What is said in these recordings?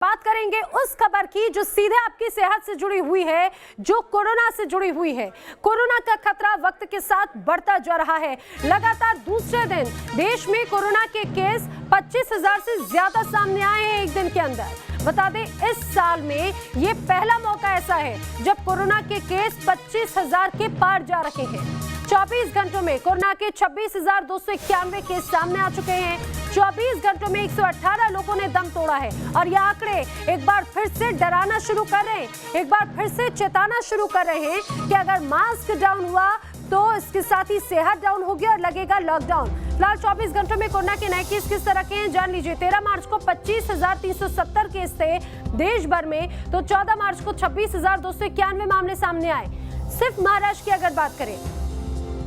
बात करेंगे उस खबर की जो सीधे आपकी सेहत से जुड़ी हुई है, जो कोरोना से जुड़ी हुई है। कोरोना का खतरा वक्त के साथ बढ़ता जा रहा है। लगातार दूसरे दिन देश में कोरोना के केस 25,000 से ज्यादा सामने आए हैं एक दिन के अंदर। बता दें, इस साल में ये पहला मौका ऐसा है जब कोरोना के केस 25,000 के पार जा रहे हैं। 24 घंटों में कोरोना के 26,291 केस सामने आ चुके हैं। 24 घंटों में 118 लोगों ने दम तोड़ा है और ये आंकड़े एक बार फिर से डराना शुरू कर रहे हैं, एक बार फिर से चेताना शुरू कर रहे हैं कि अगर मास्क डाउन हुआ तो इसके साथ ही सेहत डाउन होगी और लगेगा लॉकडाउन। फिलहाल 24 घंटों में कोरोना के नए केस किस तरह के हैं जान लीजिए। 13 मार्च को 25,370 केस थे देश भर में, तो 14 मार्च को 26,291 मामले सामने आए। सिर्फ महाराष्ट्र की अगर बात करें,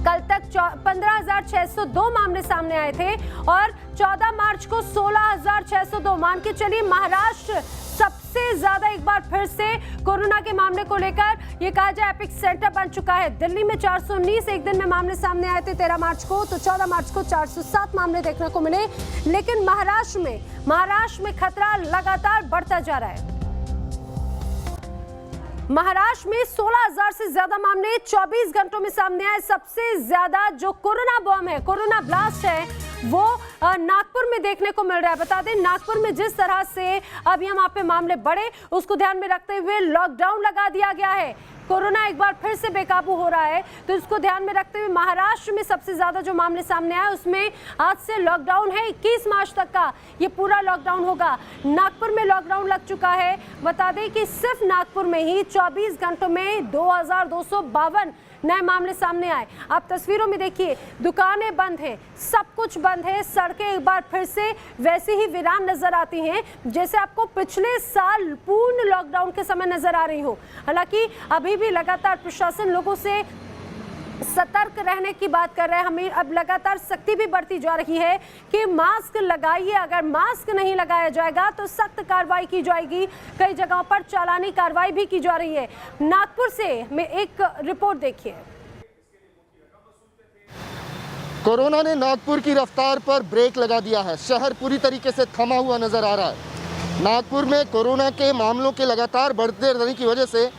कल तक 15,602 मामले सामने आए थे और 14 मार्च को 16,602। मान के चलिए महाराष्ट्र सबसे ज्यादा एक बार फिर से कोरोना के मामले को लेकर ये कहा जाए एपिक सेंटर बन चुका है। दिल्ली में 419 एक दिन में मामले सामने आए थे 13 मार्च को, तो 14 मार्च को 407 मामले देखने को मिले। लेकिन महाराष्ट्र में खतरा लगातार बढ़ता जा रहा है। महाराष्ट्र में 16,000 से ज्यादा मामले 24 घंटों में सामने आए। सबसे ज्यादा जो कोरोना बम है, कोरोना ब्लास्ट है, वो नागपुर में देखने को मिल रहा है। बता दें, नागपुर में जिस तरह से अब यहाँ पे मामले बढ़े, उसको ध्यान में रखते हुए लॉकडाउन लगा दिया गया है। कोरोना एक बार फिर से बेकाबू हो रहा है, तो इसको ध्यान में रखते हुए महाराष्ट्र में सबसे ज्यादा जो मामले सामने आए उसमें आज से लॉकडाउन है। 21 मार्च तक का ये पूरा लॉकडाउन होगा। नागपुर में लॉकडाउन लग चुका है। बता दें कि सिर्फ नागपुर में ही 24 घंटों में 2,252 नए मामले सामने आए। आप तस्वीरों में देखिए, दुकानें बंद हैं, सब कुछ बंद है। सड़कें एक बार फिर से वैसे ही वीरान नजर आती हैं जैसे आपको पिछले साल पूर्ण लॉकडाउन के समय नजर आ रही हो। हालांकि अभी भी लगातार प्रशासन लोगों से सतर्क रहने की बात कर रहे हैं। हमें अब लगातार सख्ती भी बढ़ती जा रही है कि मास्क लगाइए, अगर मास्क नहीं लगाया जाएगा तो सख्त कार्रवाई की जाएगी। कई जगहों पर चालानी कार्रवाई भी की जा रही है। नागपुर से में एक रिपोर्ट देखिए। कोरोना ने नागपुर की रफ्तार पर ब्रेक लगा दिया है। शहर पूरी तरीके से थमा हुआ नजर आ रहा है। नागपुर में कोरोना के मामलों के लगातार बढ़ते रहने की वजह से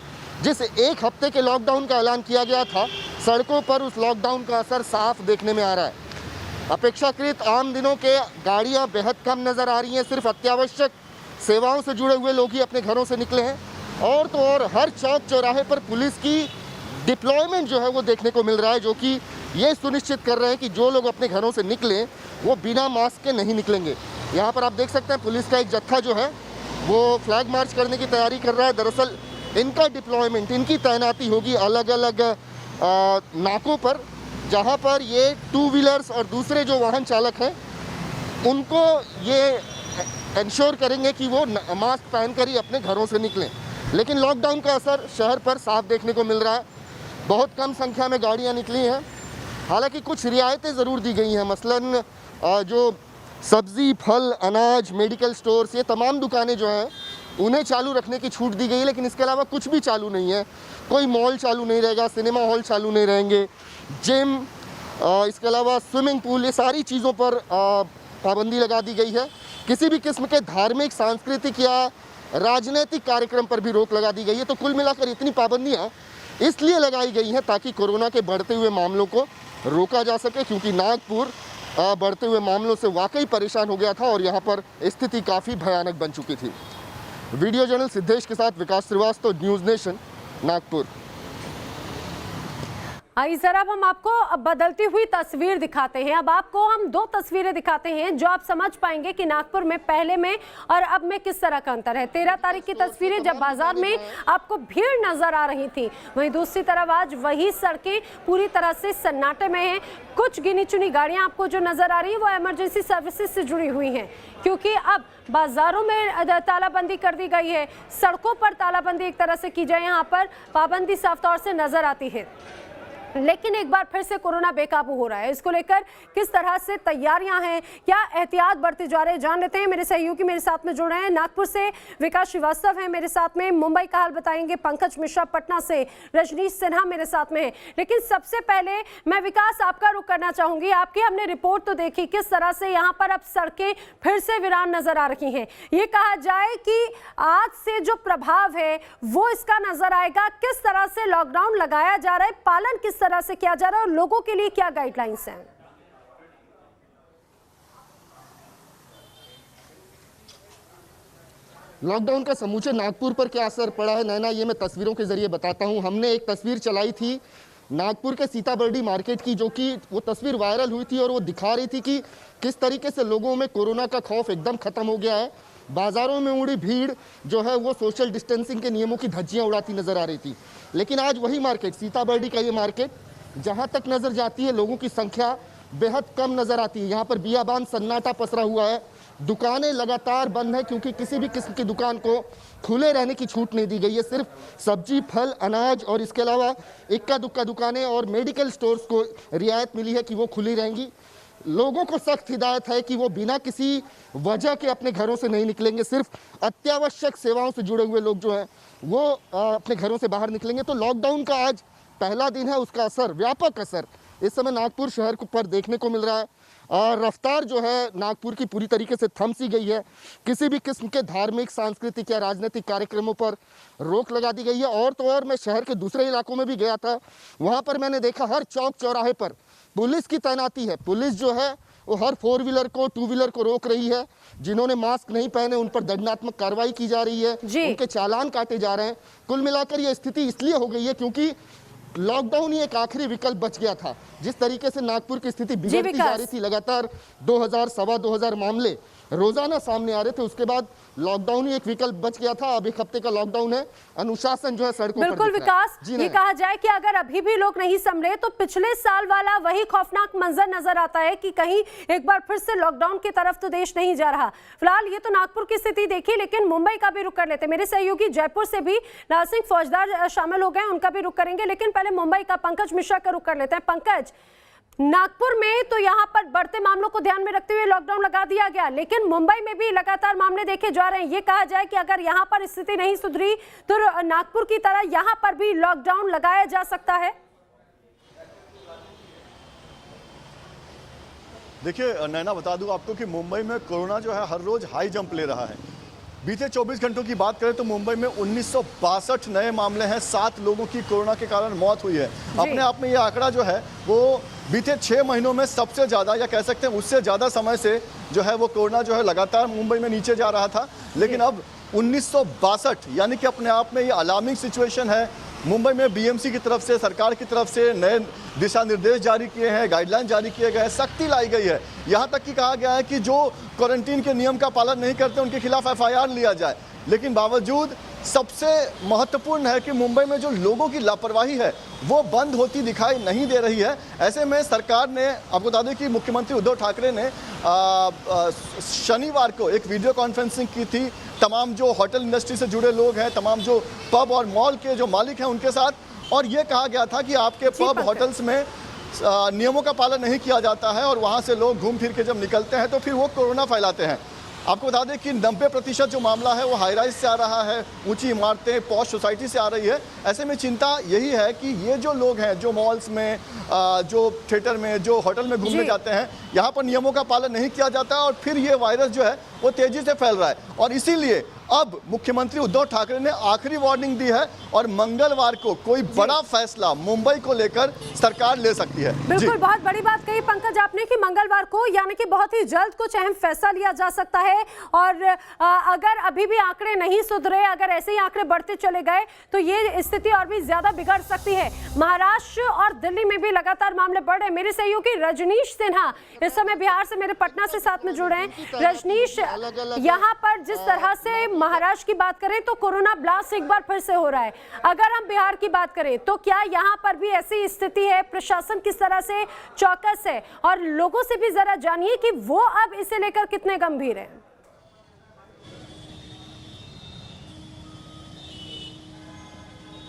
जिस एक हफ्ते के लॉकडाउन का ऐलान किया गया था, सड़कों पर उस लॉकडाउन का असर साफ देखने में आ रहा है। अपेक्षाकृत आम दिनों के गाड़ियां बेहद कम नज़र आ रही हैं। सिर्फ अत्यावश्यक सेवाओं से जुड़े हुए लोग ही अपने घरों से निकले हैं। और तो और हर चौक चौराहे पर पुलिस की डिप्लॉयमेंट जो है वो देखने को मिल रहा है, जो कि ये सुनिश्चित कर रहे हैं कि जो लोग अपने घरों से निकलें वो बिना मास्क के नहीं निकलेंगे। यहाँ पर आप देख सकते हैं पुलिस का एक जत्था जो है वो फ्लैग मार्च करने की तैयारी कर रहा है। दरअसल इनका डिप्लॉयमेंट, इनकी तैनाती होगी अलग अलग नाकों पर, जहां पर ये 2 व्हीलर्स और दूसरे जो वाहन चालक हैं उनको ये इंश्योर करेंगे कि वो मास्क पहनकर ही अपने घरों से निकलें। लेकिन लॉकडाउन का असर शहर पर साफ देखने को मिल रहा है। बहुत कम संख्या में गाड़ियां निकली हैं। हालांकि कुछ रियायतें ज़रूर दी गई हैं। मसलन जो सब्ज़ी, फल, अनाज, मेडिकल स्टोर्स, ये तमाम दुकानें जो हैं उन्हें चालू रखने की छूट दी गई है। लेकिन इसके अलावा कुछ भी चालू नहीं है। कोई मॉल चालू नहीं रहेगा, सिनेमा हॉल चालू नहीं रहेंगे, जिम, इसके अलावा स्विमिंग पूल, ये सारी चीज़ों पर पाबंदी लगा दी गई है। किसी भी किस्म के धार्मिक, सांस्कृतिक या राजनीतिक कार्यक्रम पर भी रोक लगा दी गई है। तो कुल मिलाकर इतनी पाबंदियाँ इसलिए लगाई गई हैं ताकि कोरोना के बढ़ते हुए मामलों को रोका जा सके, क्योंकि नागपुर बढ़ते हुए मामलों से वाकई परेशान हो गया था और यहाँ पर स्थिति काफ़ी भयानक बन चुकी थी। वीडियो जर्नल सिद्धेश के साथ विकास श्रीवास्तव, न्यूज़ नेशन, नागपुर। आइए जरा अब हम आपको बदलती हुई तस्वीर दिखाते हैं। अब आपको हम 2 तस्वीरें दिखाते हैं जो आप समझ पाएंगे कि नागपुर में पहले में और अब में किस तरह का अंतर है। 13 तारीख की तस्वीरें जब बाजार में आपको भीड़ नजर आ रही थी, वहीं दूसरी तरफ आज वही सड़कें पूरी तरह से सन्नाटे में हैं। कुछ गिनी चुनी गाड़ियां आपको जो नजर आ रही है वो इमरजेंसी सर्विसेज से जुड़ी हुई हैं, क्योंकि अब बाजारों में तालाबंदी कर दी गई है। सड़कों पर तालाबंदी एक तरह से की जाए, यहाँ पर पाबंदी साफ तौर से नजर आती है। लेकिन एक बार फिर से कोरोना बेकाबू हो रहा है। इसको लेकर किस तरह से तैयारियां हैं, क्या एहतियात बरते जा रहे हैं, जान लेते हैं। मेरे सहयोगी मेरे साथ में जुड़ रहे हैं। नागपुर से विकास श्रीवास्तव हैं मेरे साथ में, मुंबई का हाल बताएंगे पंकज मिश्रा, पटना से रजनीश सिन्हा मेरे साथ में है। लेकिन सबसे पहले मैं विकास आपका रुख करना चाहूंगी। आपकी हमने रिपोर्ट तो देखी किस तरह से यहाँ पर अब सड़कें फिर से वीरान नजर आ रही हैं। ये कहा जाए कि आज से जो प्रभाव है वो इसका नजर आएगा। किस तरह से लॉकडाउन लगाया जा रहा है, पालन किस तरह से किया जा रहा है और लोगों के लिए क्या गाइडलाइंस हैं? लॉकडाउन का समूचे नागपुर पर क्या असर पड़ा है नैना, ये मैं तस्वीरों के जरिए बताता हूं। हमने एक तस्वीर चलाई थी नागपुर के सीताबर्डी मार्केट की, जो कि वो तस्वीर वायरल हुई थी और वो दिखा रही थी कि किस तरीके से लोगों में कोरोना का खौफ एकदम खत्म हो गया है। बाजारों में उड़ी भीड़ जो है वो सोशल डिस्टेंसिंग के नियमों की धज्जियां उड़ाती नजर आ रही थी। लेकिन आज वही मार्केट, सीताबर्डी का ये मार्केट, जहां तक नजर जाती है लोगों की संख्या बेहद कम नजर आती है। यहाँ पर बियाबान सन्नाटा पसरा हुआ है। दुकानें लगातार बंद है क्योंकि किसी भी किस्म की दुकान को खुले रहने की छूट नहीं दी गई है। सिर्फ सब्जी, फल, अनाज और इसके अलावा इक्का दुक्का दुकानें और मेडिकल स्टोर्स को रियायत मिली है कि वो खुली रहेंगी। लोगों को सख्त हिदायत है कि वो बिना किसी वजह के अपने घरों से नहीं निकलेंगे। सिर्फ अत्यावश्यक सेवाओं से जुड़े हुए लोग जो हैं वो अपने घरों से बाहर निकलेंगे। तो लॉकडाउन का आज पहला दिन है, उसका असर, व्यापक असर इस समय नागपुर शहर पर देखने को मिल रहा है। रफ्तार जो है नागपुर की पूरी तरीके से थम सी गई है। किसी भी किस्म के धार्मिक, सांस्कृतिक या राजनीतिक कार्यक्रमों पर रोक लगा दी गई है। और तो और मैं शहर के दूसरे इलाकों में भी गया था, वहाँ पर मैंने देखा हर चौक चौराहे पर पुलिस की तैनाती है। पुलिस जो है वो हर 4 व्हीलर को, 2 व्हीलर को रोक रही है। जिन्होंने मास्क नहीं पहने उन पर दंडात्मक कार्रवाई की जा रही है, उनके चालान काटे जा रहे हैं। कुल मिलाकर ये स्थिति इसलिए हो गई है क्योंकि लॉकडाउन ही एक आखिरी विकल्प बच गया था। जिस तरीके से नागपुर की स्थिति बिगड़ती जा रही थी, लगातार 2000 सवा 2000 मामले रोजाना सामने आ रहे थे, उसके बाद लॉकडाउन ही एक विकल्प बच गया था। अब एक हफ्ते का लॉकडाउन है, अनुशासन जो है सड़कों पर बिल्कुल विकास, ये कहा जाए कि अगर अभी भी लोग नहीं संभले तो पिछले साल वाला वही खौफनाक मंजर नजर आता है कि कहीं एक बार फिर से लॉकडाउन की तरफ तो देश नहीं जा रहा। फिलहाल ये तो नागपुर की स्थिति देखी, लेकिन मुंबई का भी रुख कर लेते। मेरे सहयोगी जयपुर से भी लाल सिंह फौजदार शामिल हो गए, उनका भी रुख करेंगे, लेकिन पहले मुंबई का पंकज मिश्रा का रुख कर लेते हैं। पंकज, नागपुर में तो यहाँ पर बढ़ते मामलों को ध्यान में रखते हुए लॉकडाउन लगा दिया गया, लेकिन मुंबई में भी लगातार मामले देखे जा रहे हैं। ये कहा जाए कि अगर यहाँ पर स्थिति नहीं सुधरी तो नागपुर की तरह यहाँ पर भी लॉकडाउन लगाया जा सकता है। देखिए नैना, बता दूं आपको कि मुंबई में कोरोना जो है हर रोज हाई जंप ले रहा है। बीते 24 घंटों की बात करें तो मुंबई में 1962 नए मामले हैं, 7 लोगों की कोरोना के कारण मौत हुई है। अपने आप में ये आंकड़ा जो है वो बीते 6 महीनों में सबसे ज़्यादा, या कह सकते हैं उससे ज़्यादा समय से जो है वो कोरोना जो है लगातार मुंबई में नीचे जा रहा था। लेकिन अब 1962 यानी कि अपने आप में ये अलार्मिंग सिचुएशन है। मुंबई में बीएमसी की तरफ से, सरकार की तरफ से नए दिशा निर्देश जारी किए हैं, गाइडलाइन जारी किए गए हैं, सख्ती लाई गई है। यहाँ तक कि कहा गया है कि जो क्वारंटीन के नियम का पालन नहीं करते उनके खिलाफ एफआईआर लिया जाए। लेकिन बावजूद सबसे महत्वपूर्ण है कि मुंबई में जो लोगों की लापरवाही है वो बंद होती दिखाई नहीं दे रही है। ऐसे में सरकार ने, आपको बता दें कि मुख्यमंत्री उद्धव ठाकरे ने शनिवार को एक वीडियो कॉन्फ्रेंसिंग की थी तमाम जो होटल इंडस्ट्री से जुड़े लोग हैं, तमाम जो पब और मॉल के जो मालिक हैं उनके साथ, और ये कहा गया था कि आपके पब होटल्स में नियमों का पालन नहीं किया जाता है और वहाँ से लोग घूम फिर के जब निकलते हैं तो फिर वो कोरोना फैलाते हैं। आपको बता दें कि 90% जो मामला है वो हाई राइज से आ रहा है, ऊंची इमारतें, पॉश सोसाइटी से आ रही है। ऐसे में चिंता यही है कि ये जो लोग हैं जो मॉल्स में, जो थिएटर में, जो होटल में घूमने जाते हैं, यहाँ पर नियमों का पालन नहीं किया जाता है और फिर ये वायरस जो है वो तेजी से फैल रहा है। और इसीलिए अब मुख्यमंत्री उद्धव ठाकरे ने आखिरी वार्निंग दी है और मंगलवार को कोई बड़ा फैसला मुंबई को लेकर सरकार ले सकती है। बिल्कुल, बहुत बड़ी बात कही पंकज आपने कि मंगलवार को, यानी कि बहुत ही जल्द कुछ अहम फैसला लिया जा सकता है। और अगर अभी भी आंकड़े नहीं सुधरे, अगर ऐसे ही आंकड़े बढ़ते चले गए तो ये स्थिति और भी ज्यादा बिगड़ सकती है। महाराष्ट्र और दिल्ली में भी लगातार मामले बढ़ रहे हैं। मेरे सहयोगी रजनीश सिन्हा इस समय बिहार से मेरे पटना से साथ में जुड़े हैं। रजनीश, यहाँ पर जिस तरह से महाराष्ट्र की बात करें तो कोरोना ब्लास्ट एक बार फिर से हो रहा है। अगर हम बिहार की बात करें तो क्या यहाँ पर भी ऐसी स्थिति है? प्रशासन किस तरह से चौकस है? और लोगों से भी जरा जानिए कि वो अब इसे लेकर कितने गंभीर हैं।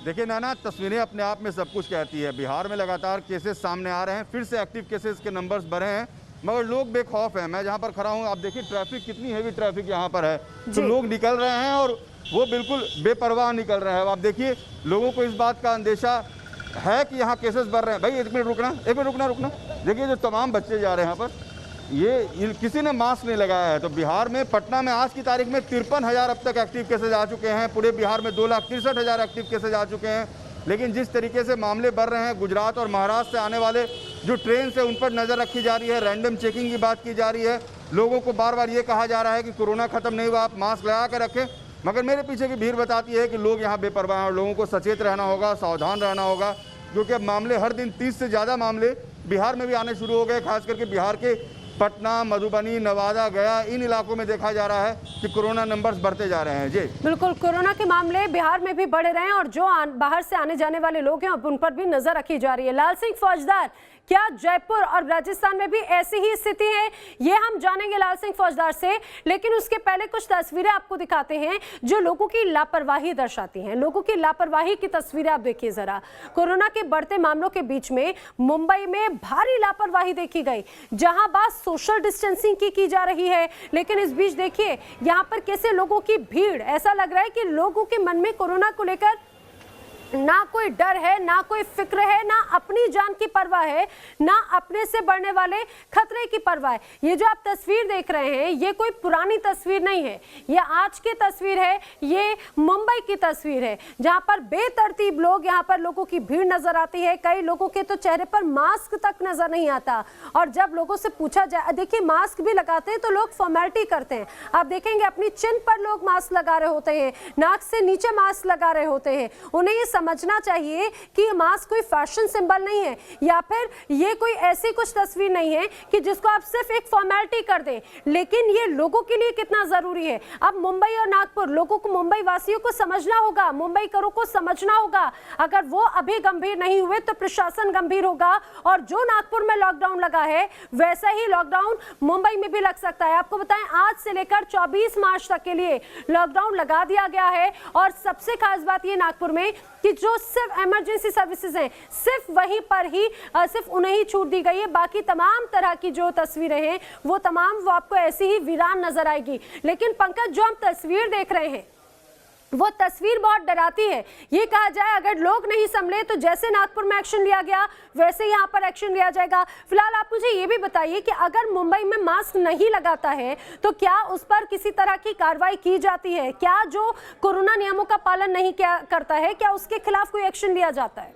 देखिए नाना, तस्वीरें अपने आप में सब कुछ कहती है। बिहार में लगातार केसेस सामने आ रहे हैं, फिर से एक्टिव केसेस के नंबर्स बढ़े हैं, मगर लोग बेखौफ हैं। मैं जहाँ पर खड़ा हूँ, आप देखिए ट्रैफिक, कितनी हेवी ट्रैफिक यहाँ पर है, तो लोग निकल रहे हैं और वो बिल्कुल बेपरवाह निकल रहे हैं। आप देखिए, लोगों को इस बात का अंदेशा है कि यहाँ केसेस बढ़ रहे हैं। भाई एक मिनट रुकना। देखिए जो तमाम बच्चे जा रहे हैं यहाँ पर, ये किसी ने मास्क नहीं लगाया है। तो बिहार में, पटना में आज की तारीख में 53,000 अब तक एक्टिव केसेज आ चुके हैं। पूरे बिहार में 2,63,000 एक्टिव केसेज आ चुके हैं। लेकिन जिस तरीके से मामले बढ़ रहे हैं, गुजरात और महाराष्ट्र से आने वाले जो ट्रेन से, उन पर नज़र रखी जा रही है, रैंडम चेकिंग की बात की जा रही है। लोगों को बार बार ये कहा जा रहा है कि कोरोना खत्म नहीं हुआ, आप मास्क लगा कर रखें, मगर मेरे पीछे की भीड़ बताती है कि लोग यहाँ बेपरवाह हैं और लोगों को सचेत रहना होगा, सावधान रहना होगा, क्योंकि अब मामले हर दिन 30 से ज़्यादा मामले बिहार में भी आने शुरू हो गए। खास करके बिहार के पटना, मधुबनी, नवादा, गया, इन इलाकों में देखा जा रहा है कि कोरोना नंबर्स बढ़ते जा रहे हैं। जी बिल्कुल, कोरोना के मामले बिहार में भी बढ़ रहे हैं और जो बाहर से आने जाने वाले लोग हैं उन पर भी नजर रखी जा रही है। लाल सिंह फौजदार, क्या जयपुर और राजस्थान में भी ऐसी ही स्थिति है, ये हम जानेंगे लाल सिंह फौजदार से। लेकिन उसके पहले कुछ तस्वीरें आपको दिखाते हैं जो लोगों की लापरवाही दर्शाती हैं। लोगों की लापरवाही की तस्वीरें आप देखिए जरा। कोरोना के बढ़ते मामलों के बीच में मुंबई में भारी लापरवाही देखी गई, जहां बात सोशल डिस्टेंसिंग की जा रही है, लेकिन इस बीच देखिए यहाँ पर कैसे लोगों की भीड़, ऐसा लग रहा है कि लोगों के मन में कोरोना को लेकर ना कोई डर है, ना कोई फिक्र है, ना अपनी जान की परवाह है, ना अपने से बढ़ने वाले खतरे की परवाह है। ये जो आप तस्वीर देख रहे हैं, ये कोई पुरानी तस्वीर नहीं है, ये आज की तस्वीर है, ये मुंबई की तस्वीर है, जहां पर बेतरतीब लोग, यहाँ पर लोगों की भीड़ नजर आती है। कई लोगों के तो चेहरे पर मास्क तक नजर नहीं आता, और जब लोगों से पूछा जाए, देखिए मास्क भी लगाते हैं तो लोग फॉर्मेलिटी करते हैं। आप देखेंगे अपनी चिन पर लोग मास्क लगा रहे होते हैं, नाक से नीचे मास्क लगा रहे होते हैं। उन्हें ये समझना चाहिए कि ये मास्क कोई फैशन सिंबल नहीं है, या फिर ये कोई ऐसी कुछ तस्वीर नहीं है कि जिसको आप सिर्फ एक फॉर्मेलिटी कर दें। लेकिन ये लोगों के लिए कितना जरूरी है। अब मुंबई और नागपुर, लोगों को, मुंबई वासियों को समझना होगा, मुंबई करों को समझना होगा। अगर वो अभी गंभीर नहीं हुए तो प्रशासन गंभीर होगा, और जो नागपुर में लॉकडाउन लगा है वैसा ही लॉकडाउन मुंबई में भी लग सकता है। आपको बताएं, आज से लेकर 24 मार्च तक के लिए लॉकडाउन लगा दिया गया है। और सबसे खास बात ये नागपुर में कि जो सिर्फ इमरजेंसी सर्विसेज हैं, सिर्फ वहीं पर ही सिर्फ उन्हें ही छूट दी गई है। बाकी तमाम तरह की जो तस्वीरें हैं वो आपको ऐसी ही वीरान नजर आएगी। लेकिन पंकज, जो हम तस्वीर देख रहे हैं वो तस्वीर बहुत डराती है। ये कहा जाए अगर लोग नहीं संभले तो जैसे नागपुर में एक्शन लिया गया वैसे यहाँ पर एक्शन लिया जाएगा। फिलहाल आप मुझे ये भी बताइए कि अगर मुंबई में मास्क नहीं लगाता है तो क्या उस पर किसी तरह की कार्रवाई की जाती है? क्या जो कोरोना नियमों का पालन नहीं करता है, क्या उसके खिलाफ कोई एक्शन लिया जाता है?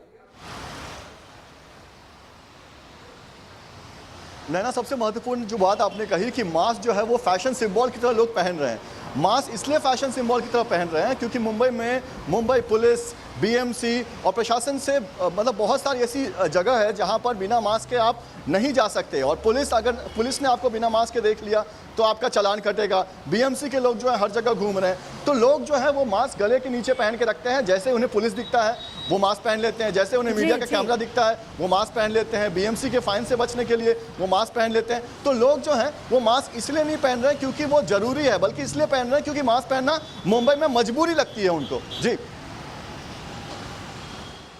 नैना, सबसे महत्वपूर्ण जो बात आपने कही कि मास्क जो है वो फैशन सिंबल की तरह लोग पहन रहे हैं। मास्क इसलिए फैशन सिंबल की तरह पहन रहे हैं क्योंकि मुंबई पुलिस, बीएमसी और प्रशासन से मतलब बहुत सारी ऐसी जगह है जहां पर बिना मास्क के आप नहीं जा सकते। और पुलिस ने आपको बिना मास्क के देख लिया तो आपका चालान कटेगा। बीएमसी के लोग जो है हर जगह घूम रहे हैं, तो लोग जो है वो मास्क गले के नीचे पहन के रखते हैं। जैसे उन्हें पुलिस दिखता है वो मास्क पहन लेते हैं, जैसे उन्हें मीडिया का कैमरा दिखता है वो मास्क पहन लेते हैं, बीएमसी के फाइन से बचने के लिए वो मास्क पहन लेते हैं। तो लोग जो हैं वो मास्क इसलिए नहीं पहन रहे क्योंकि वो जरूरी है, बल्कि इसलिए पहन रहे हैं क्योंकि मास्क पहनना मुंबई में मजबूरी लगती है उनको।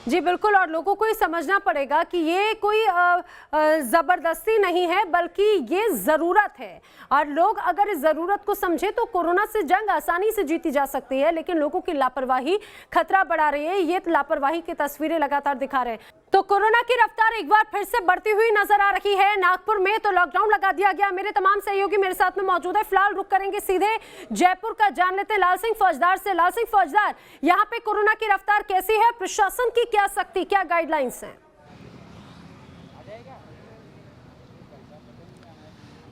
जी बिल्कुल, और लोगों को ये समझना पड़ेगा कि ये कोई जबरदस्ती नहीं है, बल्कि ये जरूरत है। और लोग अगर इस जरूरत को समझे तो कोरोना से जंग आसानी से जीती जा सकती है। लेकिन लोगों की लापरवाही खतरा बढ़ा रही है, ये लापरवाही की तस्वीरें लगातार दिखा रहे हैं। तो कोरोना की रफ्तार एक बार फिर से बढ़ती हुई नजर आ रही है। नागपुर में तो लॉकडाउन लगा दिया गया। मेरे तमाम सहयोगी मेरे साथ में मौजूद है। फिलहाल रुक करेंगे सीधे जयपुर का, जान लेते हैं लाल सिंह फौजदार से। लाल सिंह फौजदार, यहाँ पे कोरोना की रफ्तार कैसी है? प्रशासन की क्या सख्ती, क्या गाइडलाइंस हैं?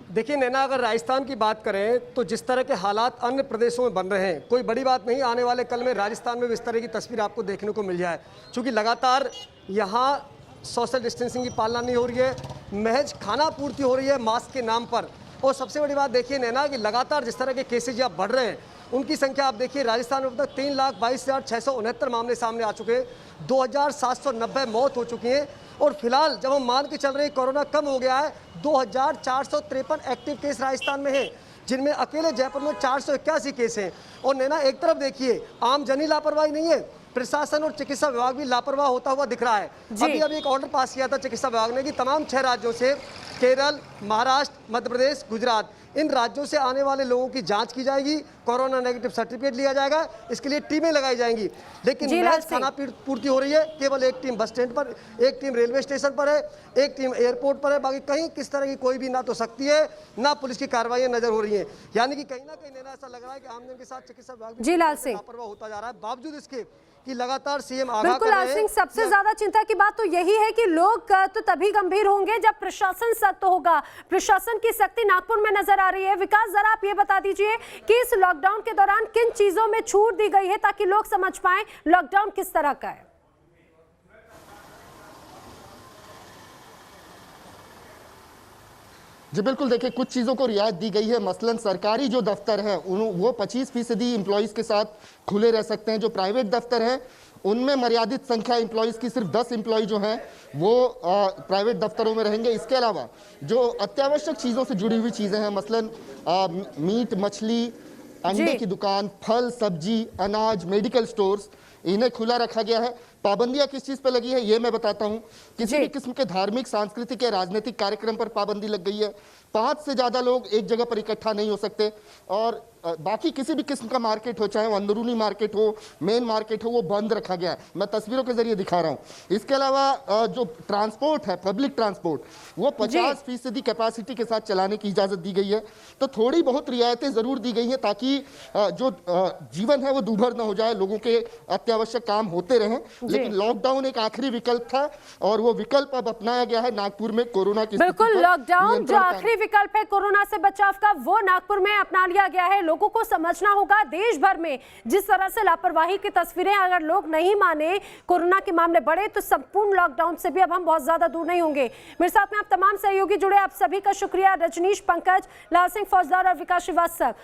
देखिए नैना, अगर राजस्थान की बात करें तो जिस तरह के हालात अन्य प्रदेशों में बन रहे हैं, कोई बड़ी बात नहीं, आने वाले कल में राजस्थान में भी इस तरह की तस्वीर आपको देखने को मिल जाए। क्योंकि लगातार यहाँ सोशल डिस्टेंसिंग की पालना नहीं हो रही है, महज खाना पूर्ति हो रही है मास्क के नाम पर। और सबसे बड़ी बात देखिए नैना कि लगातार जिस तरह के केसेज यहाँ बढ़ रहे हैं उनकी संख्या आप देखिए, राजस्थान में अब तक 3,22,669 मामले सामने आ चुके हैं, 2,790 मौत हो चुकी हैं। और फिलहाल जब हम मान के चल रहे हैं कोरोना कम हो गया है, 2,453 एक्टिव केस राजस्थान में हैं, जिनमें अकेले जयपुर में 481 केस हैं। और नैना एक तरफ देखिए आम जनी लापरवाही नहीं है, प्रशासन और चिकित्सा विभाग भी लापरवाह होता हुआ दिख रहा है। जी। अभी एक ऑर्डर पास किया था चिकित्सा विभाग ने कि तमाम 6 राज्यों से, केरल, महाराष्ट्र, मध्य प्रदेश, गुजरात, इन राज्यों से आने वाले लोगों की जांच की जाएगी, कोरोना नेगेटिव सर्टिफिकेट लिया जाएगा, इसके लिए टीमें लगाई जाएंगी। लेकिन जी, लाल महज सिंह। खाना पूर्ति हो रही है, केवल एक टीम बस स्टैंड पर, एक टीम रेलवे स्टेशन पर है, एक टीम एयरपोर्ट पर है, बाकी कहीं किस तरह की कोई भी ना तो सख्ती है ना पुलिस की कार्रवाई नजर हो रही है। यानी कि कहीं ना कहीं नैना ऐसा लग रहा है कि आमजन के साथ चिकित्सा विभाग भी जी, लाल सिंह। लापरवाह होता जा रहा है, बावजूद इसके कि लगातार सीएम आगाह बिल्कुल कर लाल रहे सिंह, हैं। सबसे ज्यादा चिंता की बात तो यही है कि लोग तो तभी गंभीर होंगे जब प्रशासन सख्त होगा। प्रशासन की सख्ती नागपुर में नजर आ रही है। विकास, जरा आप ये बता दीजिए कि इस लॉकडाउन के दौरान किन चीजों में छूट दी गई है ताकि लोग समझ पाएं लॉकडाउन किस तरह का है। जी बिल्कुल, देखिए कुछ चीज़ों को रियायत दी गई है। मसलन सरकारी जो दफ्तर है वो 25% एम्प्लॉयज़ के साथ खुले रह सकते हैं। जो प्राइवेट दफ्तर हैं उनमें मर्यादित संख्या एम्प्लॉयज़ की, सिर्फ 10 एम्प्लॉय जो हैं वो प्राइवेट दफ्तरों में रहेंगे। इसके अलावा जो अत्यावश्यक चीज़ों से जुड़ी हुई चीज़ें हैं, मसलन मीट, मछली, अंडे की दुकान, फल, सब्जी, अनाज, मेडिकल स्टोर्स, इन्हें खुला रखा गया है। पाबंदियां किस चीज पे लगी है ये मैं बताता हूं। किसी भी किस्म के धार्मिक, सांस्कृतिक या राजनीतिक कार्यक्रम पर पाबंदी लग गई है। 5 से ज्यादा लोग एक जगह पर इकट्ठा नहीं हो सकते। और बाकी किसी भी किस्म का मार्केट हो, चाहे वो अंदरूनी मार्केट हो, मेन मार्केट हो, वो बंद रखा गया है। मैं तस्वीरों के जरिए दिखा रहा हूं। इसके अलावा जो ट्रांसपोर्ट है, पब्लिक ट्रांसपोर्ट, वो 50% कैपेसिटी के साथ चलाने की इजाजत दी गई है। तो थोड़ी बहुत रियायतें जरूर दी गई हैं ताकि जो जीवन है वो दूभर न हो जाए, लोगों के अत्यावश्यक काम होते रहें। लेकिन लॉकडाउन एक आखिरी विकल्प था और वो विकल्प अब अपनाया गया है नागपुर में कोरोना की। बिल्कुल, लॉकडाउन जो आखिरी विकल्प है कोरोना से बचाव का, वो नागपुर में अपना लिया गया है। लोगों को समझना होगा, देश भर में जिस तरह से लापरवाही की तस्वीरें, अगर लोग नहीं माने, कोरोना के मामले बढ़े, तो संपूर्ण लॉकडाउन से भी अब हम बहुत ज्यादा दूर नहीं होंगे। मेरे साथ में आप तमाम सहयोगी जुड़े, आप सभी का शुक्रिया। रजनीश, पंकज, लाल सिंह फौजदार और विकास श्रीवास्तव।